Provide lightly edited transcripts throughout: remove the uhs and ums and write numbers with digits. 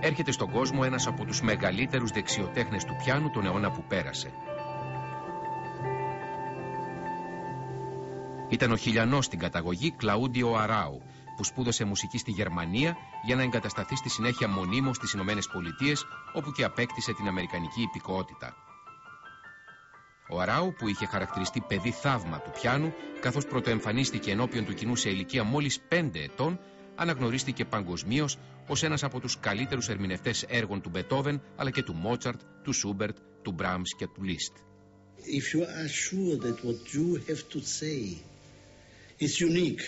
έρχεται στον κόσμο ένας από τους μεγαλύτερους δεξιοτέχνες του πιάνου τον αιώνα που πέρασε. Ήταν ο χιλιανός στην καταγωγή Κλαούντιο Αράου, που σπούδασε μουσική στη Γερμανία για να εγκατασταθεί στη συνέχεια μονίμως στις Ηνωμένες Πολιτείες, όπου και απέκτησε την αμερικανική υπηκοότητα. Ο Αράου, που είχε χαρακτηριστεί παιδί θαύμα του πιάνου, καθώς πρωτοεμφανίστηκε ενώπιον του κοινού σε ηλικία μόλις 5 ετών, αναγνωρίστηκε παγκοσμίως ως ένας από τους καλύτερους ερμηνευτές έργων του Μπετόβεν, αλλά και του Μότσαρτ, του Σούμπερτ, του Μπράμς και του Λίστ. If you are sure that what you have to say is unique,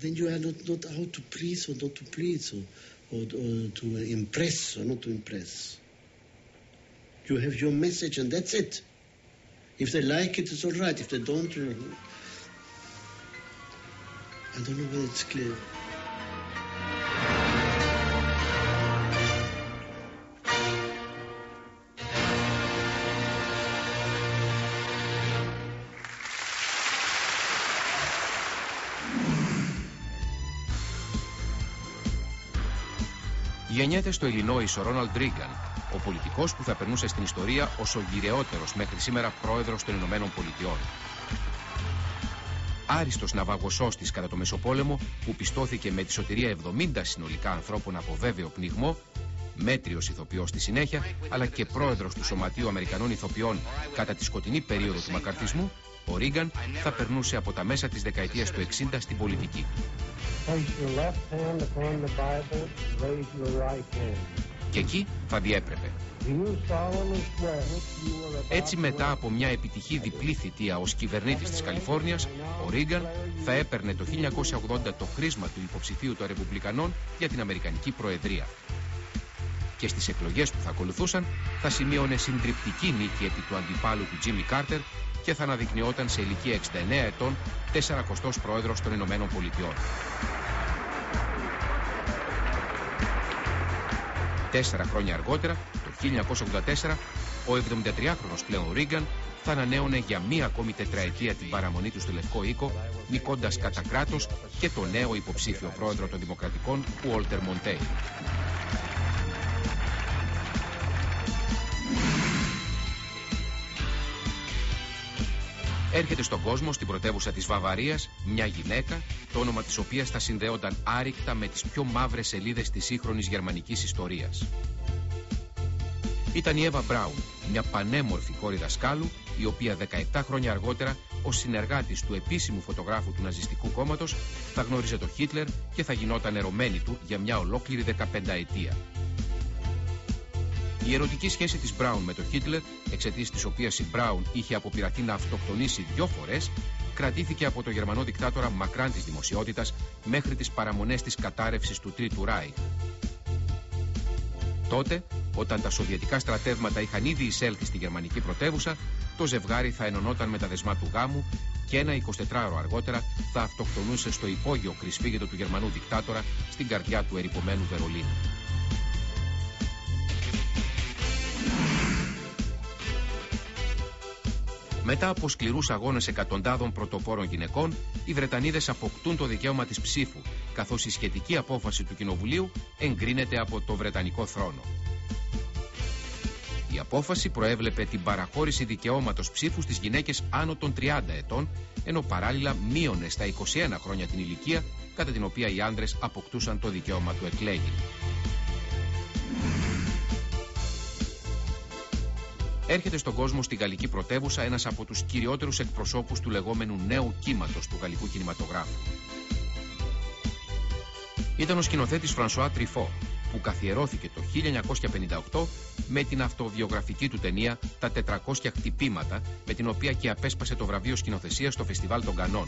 then you are not out to please or not to please or to impress or not to impress. You have your message and that's it. If they like it, it's all right. If they don't, I don't know whether it's clear. Γεννιέται στο Ιλινόης ο Ρόναλντ Ρίγκαν, ο πολιτικός που θα περνούσε στην ιστορία ως ο γυρεότερος μέχρι σήμερα πρόεδρος των Ηνωμένων Πολιτειών. Άριστος ναυαγοσώστης κατά το Μεσοπόλεμο, που πιστώθηκε με τη σωτηρία 70 συνολικά ανθρώπων από βέβαιο πνιγμό, μέτριος ηθοποιός στη συνέχεια, αλλά και πρόεδρος του Σωματείου Αμερικανών Ηθοποιών κατά τη σκοτεινή περίοδο του μακαρτισμού, ο Ρίγκαν θα περνούσε από τα μέσα της δεκαετίας του 60 στην πολιτική. Και εκεί θα διέπρεπε. Έτσι, μετά από μια επιτυχή διπλή θητεία ως κυβερνήτης της Καλιφόρνιας, ο Ρίγκαν θα έπαιρνε το 1980 το χρήσμα του υποψηφίου των Ρεπουμπλικανών για την Αμερικανική Προεδρία. Και στις εκλογές που θα ακολουθούσαν θα σημείωνε συντριπτική νίκη επί του αντιπάλου του Τζίμι Κάρτερ και θα αναδεικνυόταν σε ηλικία 69 ετών 40ος πρόεδρος των Ηνωμένων Πολιτειών. 4 χρόνια αργότερα, το 1984, ο 73χρονος πλέον Ρίγκαν θα ανανέωνε για μία ακόμη τετραετία την παραμονή του στο Λευκό Οίκο, νικώντας κατά κράτος και το νέο υποψήφιο πρόεδρο των Δημοκρατικών, Walter Mondale. Έρχεται στον κόσμο, στην πρωτεύουσα της Βαβαρίας, μια γυναίκα, το όνομα της οποίας θα συνδέονταν άρρηκτα με τις πιο μαύρες σελίδες της σύγχρονης γερμανικής ιστορίας. Ήταν η Εύα Μπράουν, μια πανέμορφη κόρη δασκάλου, η οποία 17 χρόνια αργότερα, ως συνεργάτης του επίσημου φωτογράφου του Ναζιστικού κόμματος, θα γνώριζε τον Χίτλερ και θα γινόταν ερωμένη του για μια ολόκληρη 15ετία. Η ερωτική σχέση της Μπράουν με τον Χίτλερ, εξαιτίας της οποίας η Μπράουν είχε αποπειραθεί να αυτοκτονήσει 2 φορές, κρατήθηκε από το Γερμανό δικτάτορα μακράν της δημοσιότητας μέχρι τις παραμονές της κατάρρευσης του Τρίτου Ράιχ. Τότε, όταν τα σοβιετικά στρατεύματα είχαν ήδη εισέλθει στη γερμανική πρωτεύουσα, το ζευγάρι θα ενωνόταν με τα δεσμά του γάμου και ένα 24ωρο αργότερα θα αυτοκτονούσε στο υπόγειο κρυσφύγετο του Γερμανού δικτάτορα στην καρδιά του ερειπωμένου Βερολίνου. Μετά από σκληρούς αγώνες εκατοντάδων πρωτοπόρων γυναικών, οι Βρετανίδες αποκτούν το δικαίωμα της ψήφου, καθώς η σχετική απόφαση του Κοινοβουλίου εγκρίνεται από το Βρετανικό θρόνο. Η απόφαση προέβλεπε την παραχώρηση δικαιώματος ψήφου στις γυναίκες άνω των 30 ετών, ενώ παράλληλα μείωνε στα 21 χρόνια την ηλικία κατά την οποία οι άντρες αποκτούσαν το δικαίωμα του εκλέγην. Έρχεται στον κόσμο στην γαλλική πρωτεύουσα ένας από τους κυριότερους εκπροσώπους του λεγόμενου νέου κύματος του γαλλικού κινηματογράφου. Ήταν ο σκηνοθέτης Φρανσουά Τριφό, που καθιερώθηκε το 1958 με την αυτοβιογραφική του ταινία «Τα 400 χτυπήματα», με την οποία και απέσπασε το βραβείο σκηνοθεσίας στο Φεστιβάλ των Κανών.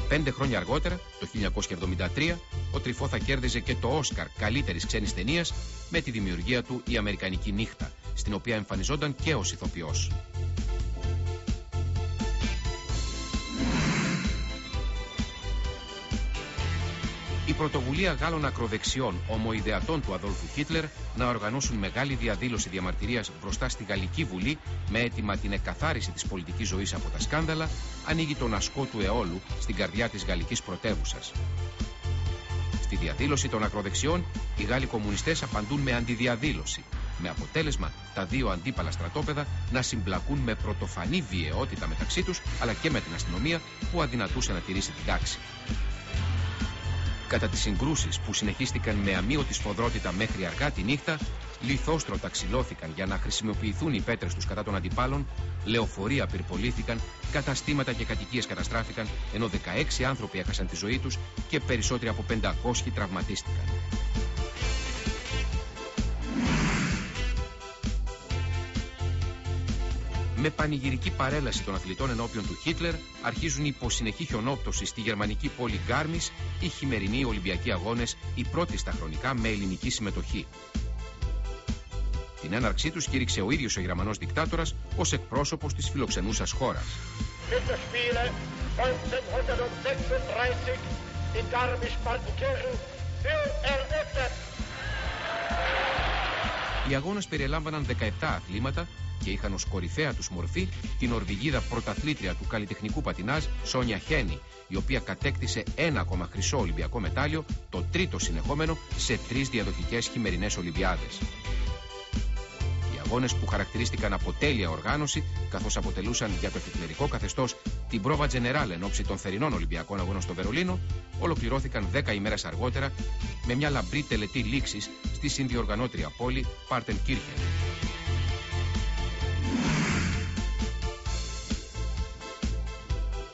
15 χρόνια αργότερα, το 1973, ο Τριφό θα κέρδιζε και το Όσκαρ καλύτερης ξένης ταινίας με τη δημιουργία του «Η Αμερικανική Νύχτα», στην οποία εμφανιζόταν και ως ηθοποιός. Η πρωτοβουλία Γάλλων ακροδεξιών ομοειδεατών του Αδόλφου Χίτλερ να οργανώσουν μεγάλη διαδήλωση διαμαρτυρίας μπροστά στη Γαλλική Βουλή με αίτημα την εκκαθάριση της πολιτικής ζωής από τα σκάνδαλα, ανοίγει τον ασκό του αιώλου στην καρδιά της γαλλικής πρωτεύουσας. στη διαδήλωση των ακροδεξιών, οι Γάλλοι κομμουνιστές απαντούν με αντιδιαδήλωση, με αποτέλεσμα τα δύο αντίπαλα στρατόπεδα να συμπλακούν με πρωτοφανή βιαιότητα μεταξύ τους, αλλά και με την αστυνομία που αδυνατούσε να τηρήσει την τάξη. Κατά τις συγκρούσεις που συνεχίστηκαν με αμείωτη σφοδρότητα μέχρι αργά τη νύχτα, λιθόστρωτα ξυλώθηκαν για να χρησιμοποιηθούν οι πέτρες τους κατά των αντιπάλων, λεωφορεία πυρπολήθηκαν, καταστήματα και κατοικίες καταστράφηκαν, ενώ 16 άνθρωποι έχασαν τη ζωή τους και περισσότεροι από 500 τραυματίστηκαν. Με πανηγυρική παρέλαση των αθλητών ενώπιον του Χίτλερ, αρχίζουν υπό συνεχή χιονόπτωση στη γερμανική πόλη Γκάρμις οι χειμερινοί Ολυμπιακοί Αγώνες, οι πρώτοι στα χρονικά με ελληνική συμμετοχή. Την έναρξή τους κήρυξε ο ίδιος ο Γερμανός δικτάτορας ως εκπρόσωπος της φιλοξενούσας χώρας. Οι αγώνες περιελάμβαναν 17 αθλήματα και είχαν ως κορυφαία τους μορφή την Νορβηγίδα πρωταθλήτρια του καλλιτεχνικού πατινάζ Σόνια Χένι, η οποία κατέκτησε ένα ακόμα χρυσό Ολυμπιακό μετάλλιο, το τρίτο συνεχόμενο σε 3 διαδοχικές χειμερινές Ολυμπιάδες. Οι αγώνες, που χαρακτηρίστηκαν από τέλεια οργάνωση, καθώς αποτελούσαν για το χιτλερικό καθεστώς την πρόβα τζενεράλ εν ώψη των θερινών Ολυμπιακών Αγώνων στο Βερολίνο, ολοκληρώθηκαν 10 ημέρες αργότερα με μια λαμπρή τελετή λήξης στη συνδιοργανώτρια πόλη Πάρτενκίρχεν.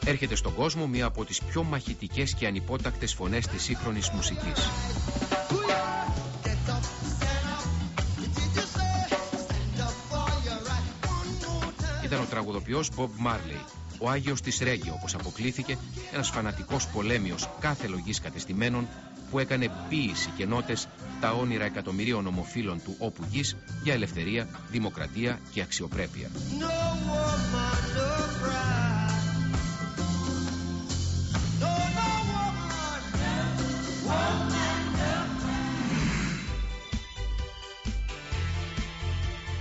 Έρχεται στον κόσμο μία από τις πιο μαχητικές και ανυπότακτες φωνές της σύγχρονης μουσικής. Ήταν ο τραγουδοποιός Bob Marley, ο Άγιος της Ρέγγι, όπως αποκλήθηκε, ένας φανατικός πολέμιος κάθε λογής κατεστημένων που έκανε ποίηση και νότες τα όνειρα εκατομμυρίων ομοφύλων του όπου γης για ελευθερία, δημοκρατία και αξιοπρέπεια.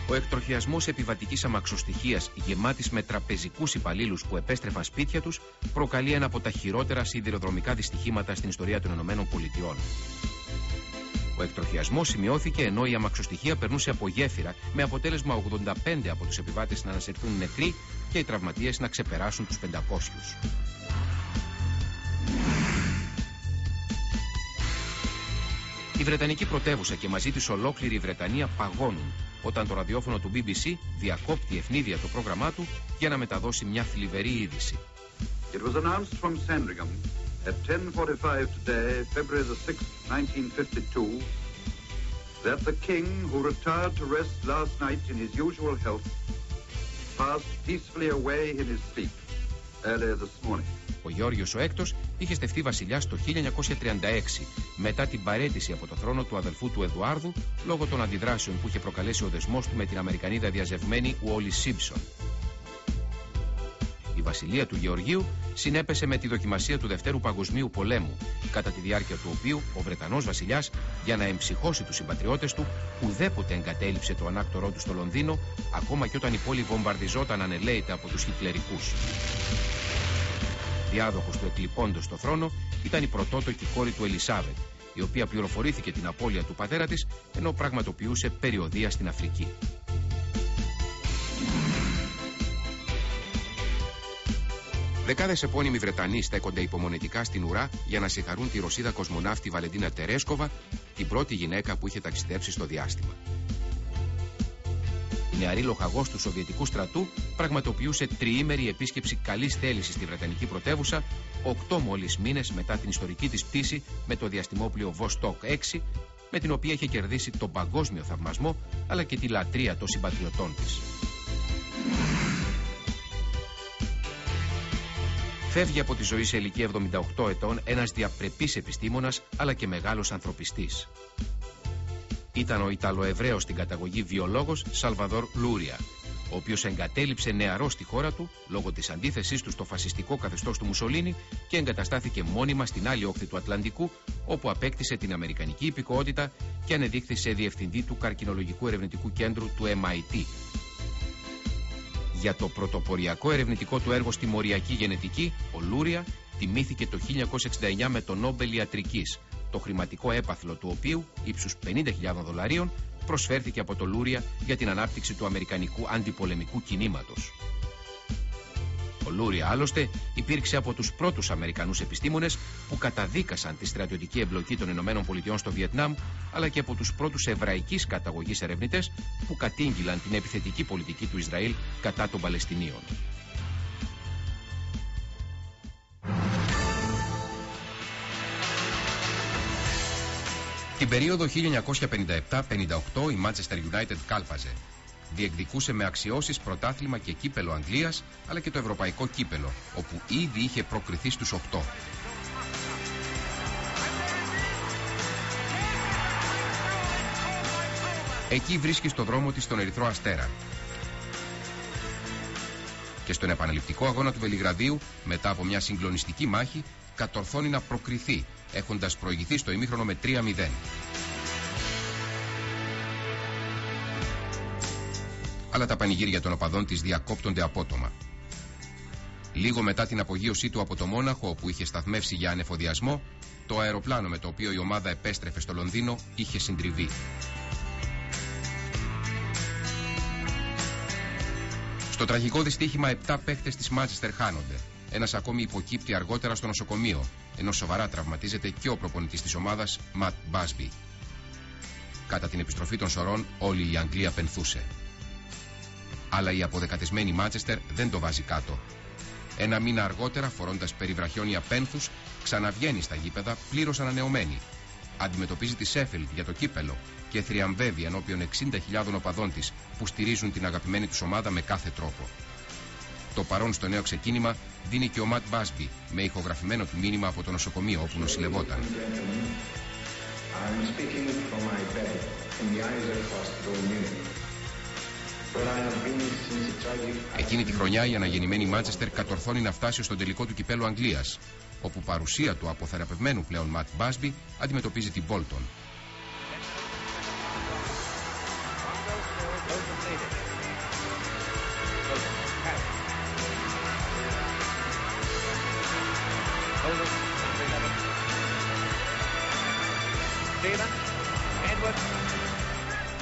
Ο εκτροχιασμός επιβατικής αμαξοστοιχείας γεμάτης με τραπεζικούς υπαλλήλους που επέστρεφαν σπίτια τους προκαλεί ένα από τα χειρότερα σιδηροδρομικά δυστυχήματα στην ιστορία των ΗΠΑ. Ο εκτροχιασμός σημειώθηκε ενώ η αμαξοστοιχεία περνούσε από γέφυρα, με αποτέλεσμα 85 από τους επιβάτες να ανασυρθούν νεκροί και οι τραυματίες να ξεπεράσουν τους 500. Η Βρετανική πρωτεύουσα και μαζί της ολόκληρη η Βρετανία παγώνουν όταν το ραδιόφωνο του BBC διακόπτει ευνίδια το πρόγραμμά του για να μεταδώσει μια θλιβερή είδηση. It was announced from Sandringham at 10:45 today, February the 6th, 1952, that the king, who retired to rest last night in his usual health, passed peacefully away in his sleep earlier this morning. Ο Γεώργιος ο Έκτος είχε στεφτεί βασιλιάς το 1936 μετά την παραίτηση από το θρόνο του αδελφού του Εδουάρδου λόγω των αντιδράσεων που είχε προκαλέσει ο δεσμός του με την Αμερικανίδα διαζευμένη Ουόλι Σίμπσον. Η βασιλεία του Γεωργίου συνέπεσε με τη δοκιμασία του Δευτέρου Παγκοσμίου Πολέμου, κατά τη διάρκεια του οποίου ο Βρετανός βασιλιάς, για να εμψυχώσει τους συμπατριώτες του, ουδέποτε εγκατέλειψε το ανάκτορό του στο Λονδίνο, ακόμα και όταν η πόλη βομβαρδιζόταν ανελαίητα από τους χιτλερικούς. Διάδοχος του εκλειπώντος στο θρόνο ήταν η πρωτότοκη κόρη του Ελισάβετ, η οποία πληροφορήθηκε την απώλεια του πατέρα της ενώ πραγματοποιούσε περιοδεία στην Αφρική. Δεκάδες επώνυμοι Βρετανοί στέκονται υπομονετικά στην ουρά για να συγχαρούν τη Ρωσίδα κοσμοναύτη Βαλεντίνα Τερέσκοβα, την πρώτη γυναίκα που είχε ταξιδέψει στο διάστημα. Η νεαρή λοχαγός του Σοβιετικού στρατού πραγματοποιούσε τριήμερη επίσκεψη καλής θέλησης στη Βρετανική πρωτεύουσα, 8 μόλις μήνες μετά την ιστορική της πτήση με το διαστημόπλοιο Βοστόκ 6, με την οποία είχε κερδίσει τον παγκόσμιο θαυμασμό αλλά και τη λατρεία των συμπατριωτών της. Φεύγει από τη ζωή σε ηλικία 78 ετών ένας διαπρεπής επιστήμονας αλλά και μεγάλος ανθρωπιστής. Ήταν ο Ιταλοεβραίος στην καταγωγή βιολόγος Σαλβαδόρ Λούρια, ο οποίος εγκατέλειψε νεαρός στη χώρα του λόγω της αντίθεσής του στο φασιστικό καθεστώς του Μουσολίνι και εγκαταστάθηκε μόνιμα στην άλλη όχθη του Ατλαντικού, όπου απέκτησε την αμερικανική υπηκοότητα και ανεδείχθη διευθυντή του καρκινολογικού ερευνητικού κέντρου του MIT. Για το πρωτοποριακό ερευνητικό του έργο στη μοριακή γενετική, ο Λούρια τιμήθηκε το 1969 με το Νόμπελ Ιατρικής, το χρηματικό έπαθλο του οποίου, ύψους $50.000, προσφέρθηκε από το Λούρια για την ανάπτυξη του αμερικανικού αντιπολεμικού κινήματος. Ο Λούρια, άλλωστε, υπήρξε από τους πρώτους Αμερικανούς επιστήμονες που καταδίκασαν τη στρατιωτική εμπλοκή των ΗΠΑ στο Βιετνάμ, αλλά και από τους πρώτους εβραϊκής καταγωγής ερευνητές που κατήγγυλαν την επιθετική πολιτική του Ισραήλ κατά των Παλαιστινίων. Την περίοδο 1957-58 η Manchester United κάλπαζε. Διεκδικούσε με αξιώσεις πρωτάθλημα και κύπελο Αγγλίας, αλλά και το ευρωπαϊκό κύπελο, όπου ήδη είχε προκριθεί στους 8. Εκεί βρίσκει στο δρόμο της τον Ερυθρό Αστέρα. Και στον επαναληπτικό αγώνα του Βελιγραδίου, μετά από μια συγκλονιστική μάχη, κατορθώνει να προκριθεί, έχοντας προηγηθεί στο ημίχρονο με 3-0. Αλλά τα πανηγύρια των οπαδών της διακόπτονται απότομα. Λίγο μετά την απογείωσή του από το Μόναχο, όπου είχε σταθμεύσει για ανεφοδιασμό, το αεροπλάνο με το οποίο η ομάδα επέστρεφε στο Λονδίνο είχε συντριβεί. Στο τραγικό δυστύχημα 7 παίχτες της Μάντσεστερ χάνονται. Ένας ακόμη υποκύπτει αργότερα στο νοσοκομείο, ενώ σοβαρά τραυματίζεται και ο προπονητής της ομάδας, Ματ Μπάσμπι. Κατά την επιστροφή των σωρών, όλη η Αγγλία πενθούσε. Αλλά η αποδεκατισμένη Μάντσεστερ δεν το βάζει κάτω. Ένα μήνα αργότερα, φορώντας περιβραχιόνια πένθους, ξαναβγαίνει στα γήπεδα πλήρως ανανεωμένη. Αντιμετωπίζει τη Σέφιλντ για το κύπελο και θριαμβεύει ενώπιον 60.000 οπαδών της που στηρίζουν την αγαπημένη τους ομάδα με κάθε τρόπο. Το παρόν στο νέο ξεκίνημα δίνει και ο Ματ Μπάσμπι με ηχογραφημένο του μήνυμα από το νοσοκομείο όπου νοσηλευόταν. Εκείνη τη χρονιά η αναγεννημένη Μάντσεστερ κατορθώνει να φτάσει στον τελικό του κυπέλου Αγγλίας, όπου παρουσία του αποθεραπευμένου πλέον Ματ Μπάσμπι αντιμετωπίζει την Μπόλτον.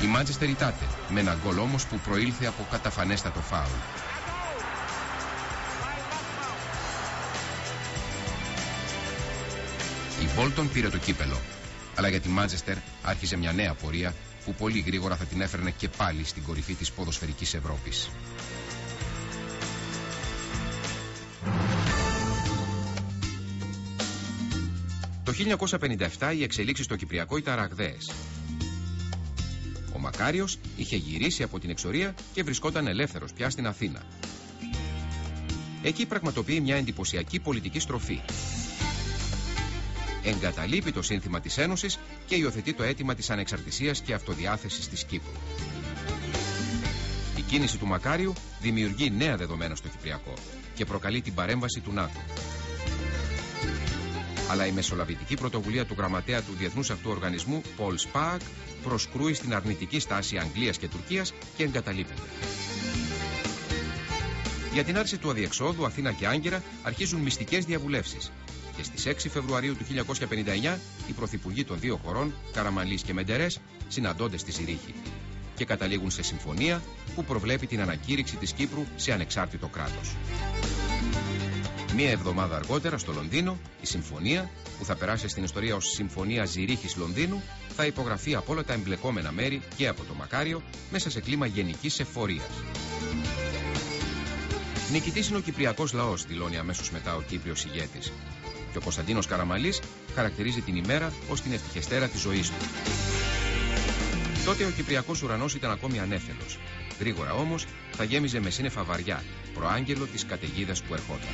Η Μάντσεστερ ητάται, με ένα γκολ όμως που προήλθε από καταφανέστατο φάουλ. Η Μπόλτον πήρε το κύπελο, αλλά για τη Μάντσεστερ άρχισε μια νέα πορεία που πολύ γρήγορα θα την έφερνε και πάλι στην κορυφή της ποδοσφαιρικής Ευρώπης. Το 1957 οι εξελίξεις στο Κυπριακό ήταν ραγδαίες. Ο Μακάριος είχε γυρίσει από την εξορία και βρισκόταν ελεύθερος πια στην Αθήνα. Εκεί πραγματοποιεί μια εντυπωσιακή πολιτική στροφή. Εγκαταλείπει το σύνθημα της Ένωσης και υιοθετεί το αίτημα της ανεξαρτησίας και αυτοδιάθεσης της Κύπρου. Η κίνηση του Μακάριου δημιουργεί νέα δεδομένα στο Κυπριακό και προκαλεί την παρέμβαση του ΝΑΤΟ. Αλλά η μεσολαβητική πρωτοβουλία του γραμματέα του διεθνούς αυτού οργανισμού, Πολ Σπάκ, προσκρούει στην αρνητική στάση Αγγλίας και Τουρκίας και εγκαταλείπεται. Για την άρση του αδιεξόδου, Αθήνα και Άγκυρα αρχίζουν μυστικές διαβουλεύσεις. Και στις 6 Φεβρουαρίου του 1959 οι πρωθυπουργοί των δύο χωρών, Καραμανλής και Μεντερές, συναντώνται στη Ζηρίχη και καταλήγουν σε συμφωνία που προβλέπει την ανακήρυξη της Κύπρου σε ανεξάρτητο κράτος. Μία εβδομάδα αργότερα στο Λονδίνο, η συμφωνία, που θα περάσει στην ιστορία ως Συμφωνία Ζηρίχης-Λονδίνου, θα υπογραφεί από όλα τα εμπλεκόμενα μέρη και από το Μακάριο μέσα σε κλίμα γενικής εφορίας. Νικητής είναι ο Κυπριακός λαός, δηλώνει αμέσως μετά ο Κύπριος ηγέτης. Και ο Κωνσταντίνος Καραμανλής χαρακτηρίζει την ημέρα ως την ευτυχεστέρα της ζωής του. Τότε ο Κυπριακός ουρανός ήταν ακόμη ανέφελος. Γρήγορα όμως θα γέμιζε με σύννεφα βαριά, προάγγελο της καταιγίδας που ερχόταν.